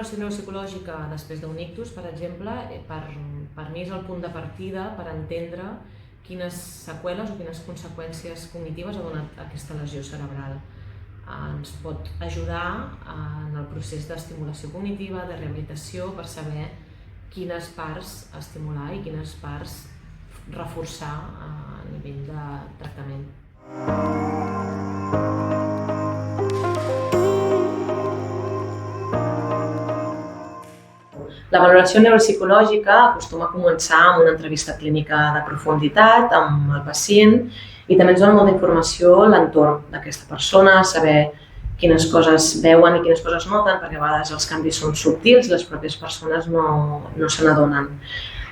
valoració neuropsicològica després d'un ictus, per exemple, per mi és el punt de partida per entendre quines seqüeles o quines conseqüències cognitives ha donat aquesta lesió cerebral. Ens pot ajudar en el procés d'estimulació cognitiva, de rehabilitació, per saber quines parts estimular i quines parts reforçar a nivell de tractament. La valoració neuropsicològica acostuma a començar amb una entrevista clínica de profunditat amb el pacient i també ens dona molta informació a l'entorn d'aquesta persona, saber quines coses veuen i quines coses noten, perquè a vegades els canvis són subtils i les pròpies persones no se n'adonen.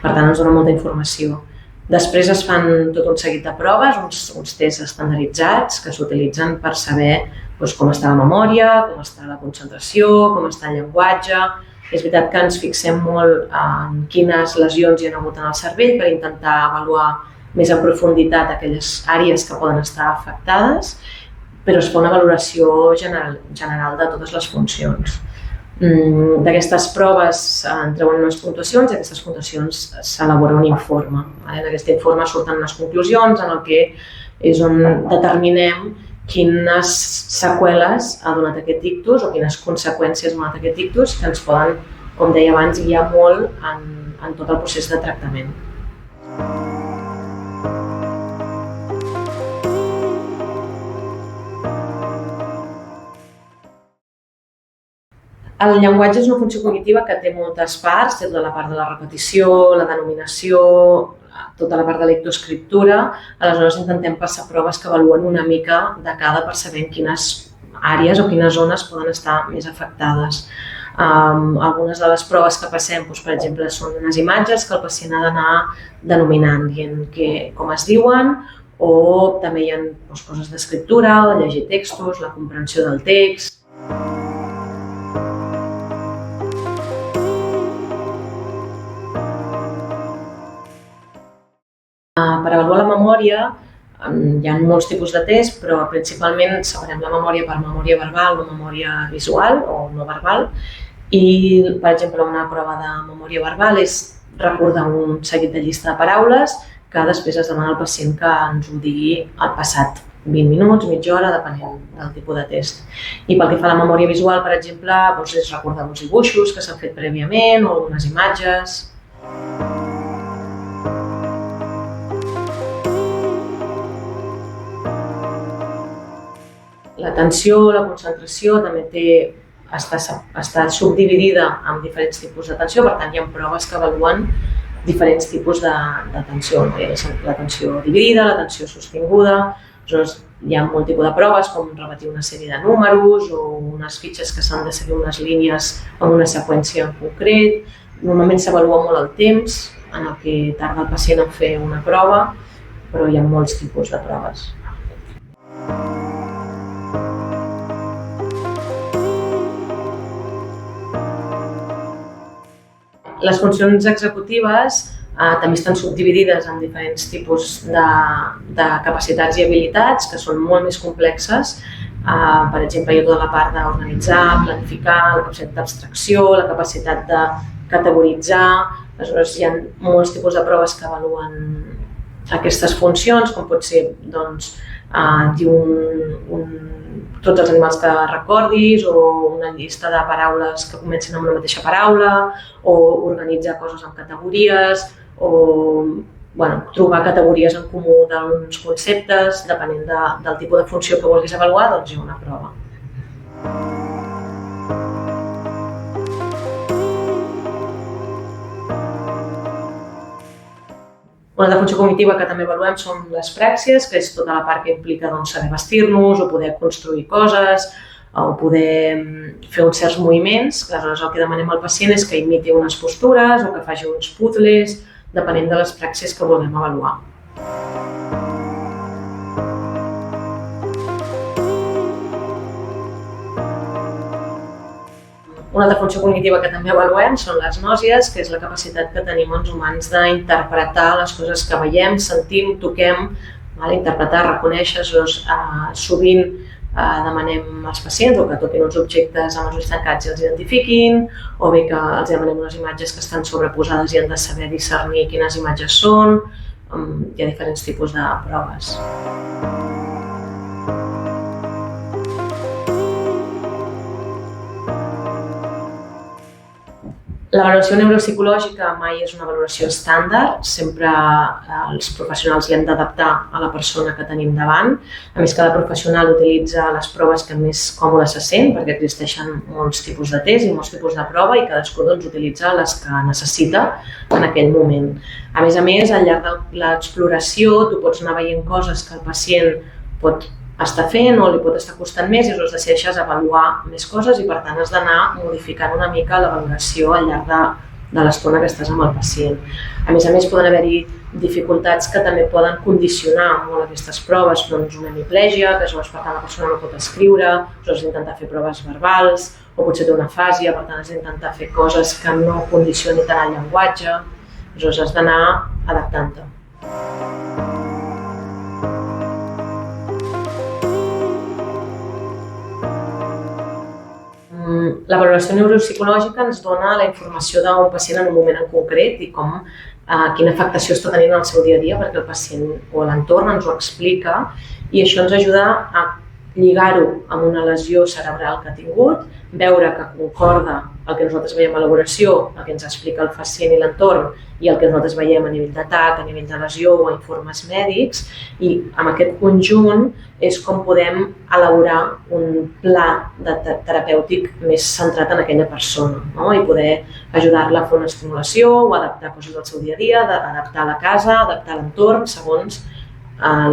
Per tant, ens dona molta informació. Després es fan tot un seguit de proves, uns tests estandarditzats que s'utilitzen per saber com està la memòria, com està la concentració, com està el llenguatge. És veritat que ens fixem molt en quines lesions hi ha hagut en el cervell per intentar avaluar més en profunditat aquelles àrees que poden estar afectades, però es fa una valoració general de totes les funcions. D'aquestes proves en treuen unes puntuacions i aquestes puntuacions s'elabora un informe. En aquest informe surten unes conclusions en el que és on determinem quines seqüeles ha donat aquest ictus o quines conseqüències ha donat aquest ictus que ens poden, com deia abans, guiar molt en tot el procés de tractament. El llenguatge és una funció cognitiva que té moltes parts, té tota la part de la repetició, la denominació, tota la part de lectoescriptura. Aleshores intentem passar proves que avaluen una mica de cada per saber quines àrees o quines zones poden estar més afectades. Algunes de les proves que passem, per exemple, són unes imatges que el pacient ha d'anar denominant, dient com es diuen, o també hi ha coses d'escriptura, llegir textos, la comprensió del text. Per avaluar la memòria hi ha molts tipus de tests, però principalment separem la memòria per memòria verbal o memòria visual o no verbal. I, per exemple, una prova de memòria verbal és recordar un seguit de llista de paraules que després es demana al pacient que ens ho digui al passat 20 minuts, mitja hora, depenent del tipus de test. I pel que fa a la memòria visual, per exemple, és recordar uns dibuixos que s'han fet prèviament o unes imatges. L'atenció, la concentració també està subdividida en diferents tipus d'atenció, per tant hi ha proves que avaluen diferents tipus d'atenció. L'atenció dividida, l'atenció sostinguda, hi ha molt tipus de proves com repetir una sèrie de números o unes fitxes que s'han de seguir unes línies amb una seqüència en concret. Normalment s'avalua molt el temps en el que tarda el pacient en fer una prova, però hi ha molts tipus de proves. Les funcions executives també estan subdividides en diferents tipus de capacitats i habilitats que són molt més complexes. Per exemple, hi ha tota la part d'organitzar, planificar, la capacitat d'abstracció, la capacitat de categoritzar. Aleshores, hi ha molts tipus de proves que avaluen aquestes funcions, com pot ser dir tots els animals que recordis o una llista de paraules que comencin amb una mateixa paraula o organitzar coses en categories o trobar categories en comú d'uns conceptes. Depenent del tipus de funció que vulguis avaluar, hi ha una prova. Una altra funció cognitiva que també avaluem són les pràxies, que és tota la part que implica saber vestir-nos o poder construir coses o poder fer uns certs moviments. Aleshores, el que demanem al pacient és que imiti unes postures o que faci uns puzzles, depenent de les pràxies que volem avaluar. Una altra funció cognitiva que també avaluem són les gnòsies, que és la capacitat que tenim els humans d'interpretar les coses que veiem, sentim, toquem, interpretar, reconèixer. Sovint demanem als pacients o que toquin uns objectes amb els ulls tancats i els identifiquin, o bé que els demanem unes imatges que estan sobreposades i han de saber discernir quines imatges són. Hi ha diferents tipus de proves. La valoració neuropsicològica mai és una valoració estàndard, sempre els professionals hi hem d'adaptar a la persona que tenim davant. A més, cada professional utilitza les proves que més còmode se sent, perquè existeixen molts tipus de test i molts tipus de prova i cadascú utilitza les que necessita en aquell moment. A més, al llarg de l'exploració tu pots anar veient coses que el pacient pot estar fent o li pot estar costant més i aleshores decideixes avaluar més coses i per tant has d'anar modificant una mica la valoració al llarg de l'estona que estàs amb el pacient. A més, poden haver-hi dificultats que també poden condicionar molt aquestes proves, doncs una hemiplegia, que llavors per tant la persona no pot escriure, aleshores has d'intentar fer proves verbals, o potser té una afàsia, per tant has d'intentar fer coses que no condicionin tant el llenguatge, aleshores has d'anar adaptant-te. La valoració neuropsicològica ens dona la informació d'un pacient en un moment en concret i quina afectació està tenint en el seu dia a dia, perquè el pacient o l'entorn ens ho explica i això ens ajuda a lligar-ho amb una lesió cerebral que ha tingut, veure que concorda el que nosaltres veiem a l'elaboració, el que ens explica el pacient i l'entorn i el que nosaltres veiem a nivell d'atac, a nivell de lesió o a informes mèdics, i amb aquest conjunt és com podem elaborar un pla terapèutic més centrat en aquella persona, no? I poder ajudar-la a fer una estimulació o adaptar coses del seu dia a dia, adaptar la casa, adaptar l'entorn segons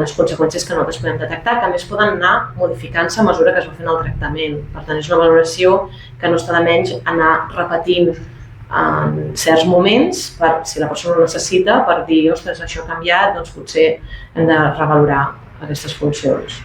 les conseqüències que nosaltres podem detectar, que a més poden anar modificant-se a mesura que es va fent el tractament. Per tant, és una valoració que no està de menys anar repetint en certs moments, si la persona ho necessita, per dir, ostres, això ha canviat, doncs potser hem de revalorar aquestes funcions.